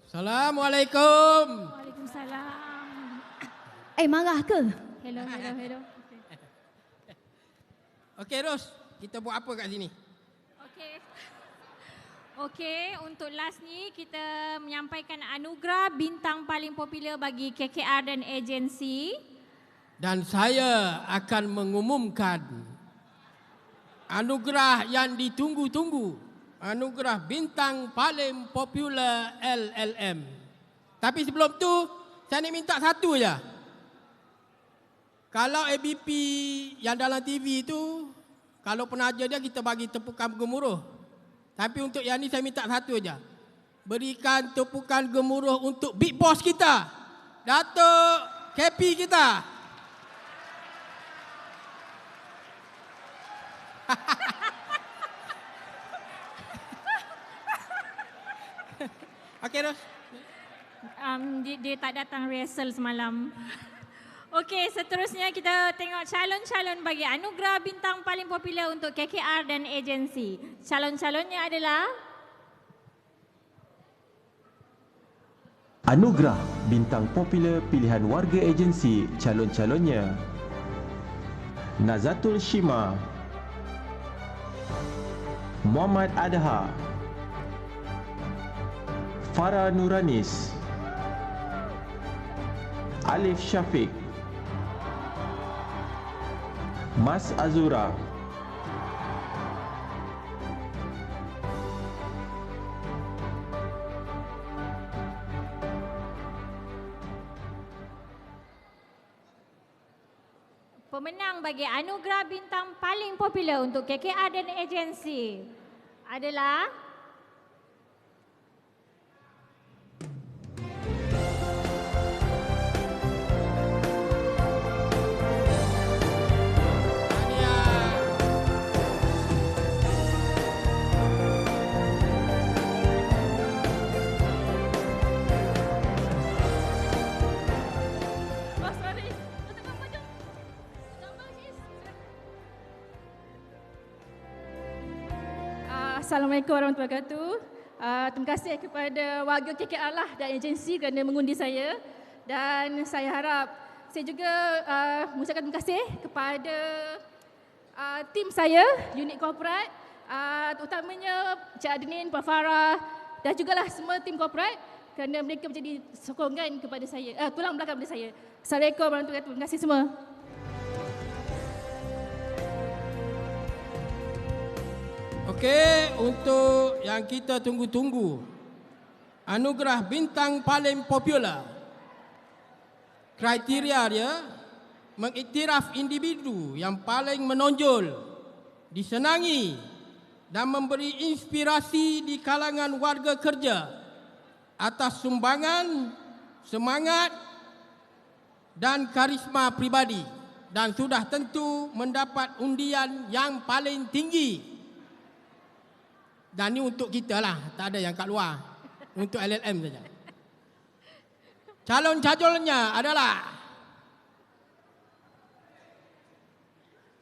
Assalamualaikum. Waalaikumsalam. Marah ke? Hello. Okey, Ros. Kita buat apa kat sini? Okey, untuk last ni kita menyampaikan anugerah bintang paling popular bagi KKR dan agensi. Dan saya akan mengumumkan anugerah yang ditunggu-tunggu. Anugerah bintang paling popular LLM. Tapi sebelum tu, saya nak minta satu je. Kalau ABP yang dalam TV tu, kalau penaja dia kita bagi tepukan gemuruh. Tapi untuk yang ni saya minta satu je. Berikan tepukan gemuruh untuk Big Boss kita, Datuk KP kita. Okey, Ros. Dia tak datang rehearsal semalam. Okey, seterusnya kita tengok calon-calon bagi anugerah bintang paling popular untuk KKR dan agensi. Calon-calonnya adalah Anugerah bintang popular pilihan warga agensi. Calon-calonnya Nazatul Shima, Muhammad Adha, Farah Nuranis, Alif Syafiq, Mas Azura, pemenang bagi anugerah bintang paling popular untuk KKR dan agensi adalah Assalamualaikum warahmatullahi wabarakatuh. Terima kasih kepada warga KKR lah dan agensi kerana mengundi saya. Dan saya harap saya juga mengucapkan terima kasih kepada tim saya, unit korporat, terutamanya Cik Adnin, Puan Farah dan jugalah semua tim korporat kerana mereka menjadi sokongan kepada saya, tulang belakang kepada saya. Assalamualaikum warahmatullahi wabarakatuh. Terima kasih semua. okey, untuk yang kita tunggu-tunggu, anugerah bintang paling popular. Kriteria dia mengiktiraf individu yang paling menonjol, disenangi dan memberi inspirasi di kalangan warga kerja atas sumbangan, semangat dan karisma pribadi dan sudah tentu mendapat undian yang paling tinggi. Dan ni untuk kita lah, tak ada yang kat luar. Untuk LLM saja. Calon-calonnya adalah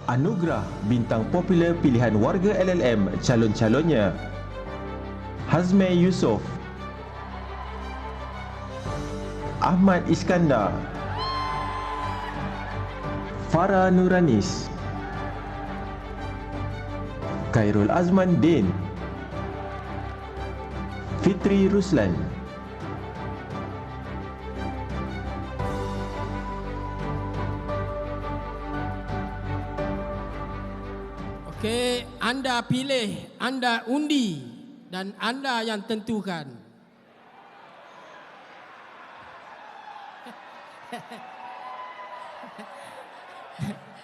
Anugerah bintang popular pilihan warga LLM. Calon-calonnya Hazme Yusof, Ahmad Iskandar, Farah Nuranis, Khairul Azman Din, Fitri Ruslan, okey, anda pilih, anda undi dan anda yang tentukan.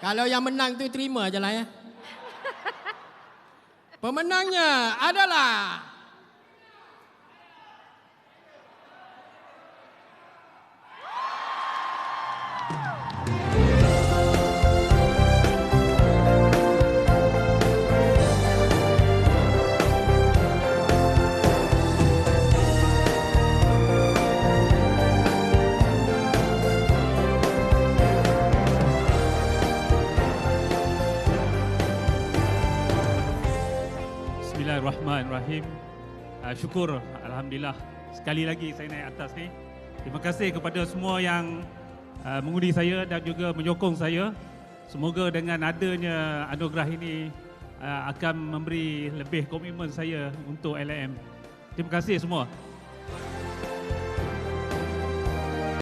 Kalau yang menang tu terima je lah ya. Pemenangnya adalah Bismillahirrahmanirrahim. Syukur, Alhamdulillah sekali lagi saya naik atas ni. Terima kasih kepada semua yang mengundi saya dan juga menyokong saya. Semoga dengan adanya anugerah ini akan memberi lebih komitmen saya untuk LMM. Terima kasih semua.